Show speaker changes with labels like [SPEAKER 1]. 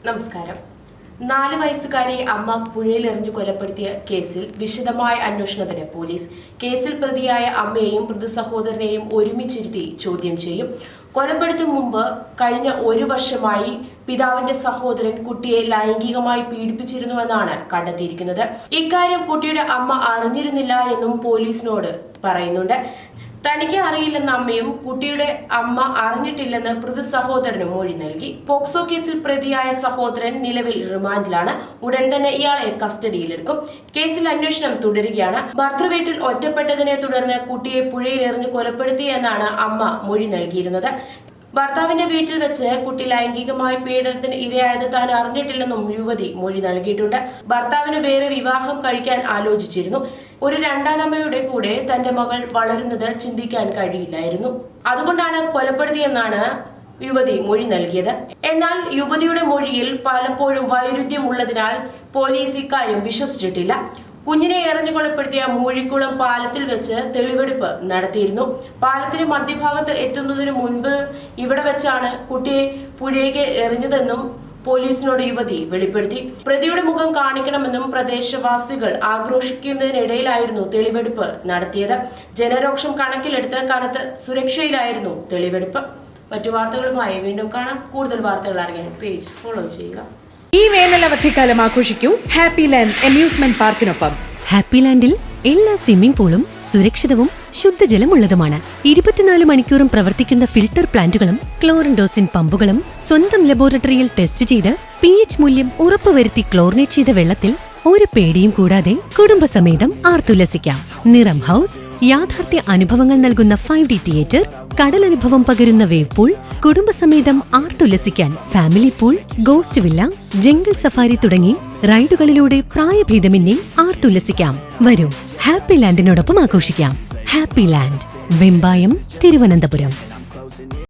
[SPEAKER 1] നമസ്കാരം. 4 വയസ്സുകാരെ അമ്മ പുഴയിലെറിഞ്ഞു കൊലപ്പെടുത്തിയ കേസിൽ വിശദമായ അന്വേഷണത്തിന് പോലീസ് കേസിൽ പ്രതിയായ അമ്മയെയും പ്രതി സഹോദരനെയും ഒരുമിച്ചിരുത്തി ചോദ്യം ചെയ്യും. കൊലപ്പെടുത്തും മുമ്പ് കഴിഞ്ഞ 1 വർഷമായി പിതാവിന്റെ സഹോദരൻ കുട്ടിയെ ലൈംഗികമായി പീഡിപ്പിച്ചിരുന്നുവെന്നാണ് കണ്ടെത്തിയിരിക്കുന്നത്. ഇക്കാര്യം കുട്ടിയുടെ അമ്മ അറിഞ്ഞിരുന്നില്ല എന്നും പോലീസിനോട് പറയുന്നുണ്ട്. തനിക്ക് അറിയില്ലെന്ന അമ്മയും കുട്ടിയുടെ അമ്മ അറിഞ്ഞിട്ടില്ലെന്ന് പ്രതി സഹോദരനും മൊഴി നൽകി. പോക്സോ കേസിൽ പ്രതിയായ സഹോദരൻ നിലവിൽ റിമാൻഡിലാണ്. ഉടൻ തന്നെ ഇയാളെ കസ്റ്റഡിയിലെടുക്കും. കേസിൽ അന്വേഷണം തുടരുകയാണ്. ഭർത്തൃവീട്ടിൽ ഒറ്റപ്പെട്ടതിനെ തുടർന്ന് കുട്ടിയെ പുഴയിൽ എറിഞ്ഞ് കൊലപ്പെടുത്തിയെന്നാണ് അമ്മ മൊഴി നൽകിയിരുന്നത്. ഭർത്താവിന്റെ വീട്ടിൽ വെച്ച് കുട്ടി ലൈംഗികമായ പീഡനത്തിന് ഇരയായത് താൻ അറിഞ്ഞിട്ടില്ലെന്നും യുവതി മൊഴി നൽകിയിട്ടുണ്ട്. ഭർത്താവിന് വേറെ വിവാഹം കഴിക്കാൻ ആലോചിച്ചിരുന്നു. ഒരു രണ്ടാനമ്മയുടെ കൂടെ തന്റെ മകൾ വളരുന്നത് ചിന്തിക്കാൻ കഴിയില്ലായിരുന്നു. അതുകൊണ്ടാണ് കൊലപ്പെടുത്തിയെന്നാണ് യുവതി മൊഴി നൽകിയത്. എന്നാൽ യുവതിയുടെ മൊഴിയിൽ പലപ്പോഴും വൈരുദ്ധ്യമുള്ളതിനാൽ പോലീസ് ഇക്കാര്യം വിശ്വസിച്ചിട്ടില്ല. കുഞ്ഞിനെ എറിഞ്ഞു കൊലപ്പെടുത്തിയ മൂഴിക്കുളം പാലത്തിൽ വെച്ച് തെളിവെടുപ്പ് നടത്തിയിരുന്നു. പാലത്തിന് മധ്യഭാഗത്ത് എത്തുന്നതിന് മുൻപ് ഇവിടെ വെച്ചാണ് കുട്ടിയെ പുഴയ്ക്ക് എറിഞ്ഞതെന്നും പോലീസിനോട് യുവതി വെളിപ്പെടുത്തി. പ്രതിയുടെ മുഖം കാണിക്കണമെന്നും പ്രദേശവാസികൾ ആക്രോശിക്കുന്നതിനിടയിലായിരുന്നു തെളിവെടുപ്പ് നടത്തിയത്. ജനരോക്ഷം കണക്കിലെടുത്ത് കനത്ത സുരക്ഷയിലായിരുന്നു തെളിവെടുപ്പ്. മറ്റു വാർത്തകളുമായി വീണ്ടും കാണാം. കൂടുതൽ വാർത്തകൾ അറിയാൻ പേജ് ഫോളോ ചെയ്യുക.
[SPEAKER 2] ഈ വേനലവധിക്കാലം ആഘോഷിക്കൂ ഹാപ്പി ലാൻഡ് അമ്യൂസ്മെന്റ് പാർക്കിനൊപ്പം.
[SPEAKER 3] ഹാപ്പി ലാൻഡിൽ എല്ലാ സ്വിമ്മിംഗ് പൂളും സുരക്ഷിതവും ശുദ്ധജലമുള്ളതുമാണ്. 24 മണിക്കൂറും പ്രവർത്തിക്കുന്ന ഫിൽട്ടർ പ്ലാന്റുകളും ക്ലോറിൻഡോസിൻ പമ്പുകളും സ്വന്തം ലബോറട്ടറിയിൽ ടെസ്റ്റ് ചെയ്ത് pH മൂല്യം ഉറപ്പുവരുത്തി ക്ലോറിനേറ്റ് ചെയ്ത വെള്ളത്തിൽ ഒരു പേടിയും കൂടാതെ കുടുംബസമേതം ആർത്തുല്ലസിക്കാം. നിറം ഹൗസ് യാഥാർത്ഥ്യ അനുഭവങ്ങൾ നൽകുന്ന 5D തിയേറ്റർ, കടലനുഭവം പകരുന്ന വേവ് പൂൾ, കുടുംബസമേതം ആർത്തുല്ലസിക്കാൻ family pool, ghost villa, jungle safari തുടങ്ങി റൈഡുകളിലൂടെ പ്രായഭേദമന്യേ ആർത്തുല്ലസിക്കാം. വരൂ, ഹാപ്പി ലാൻഡിനോടൊപ്പം ആഘോഷിക്കാം. Happy land, Vembayam, Thiruvananthapuram.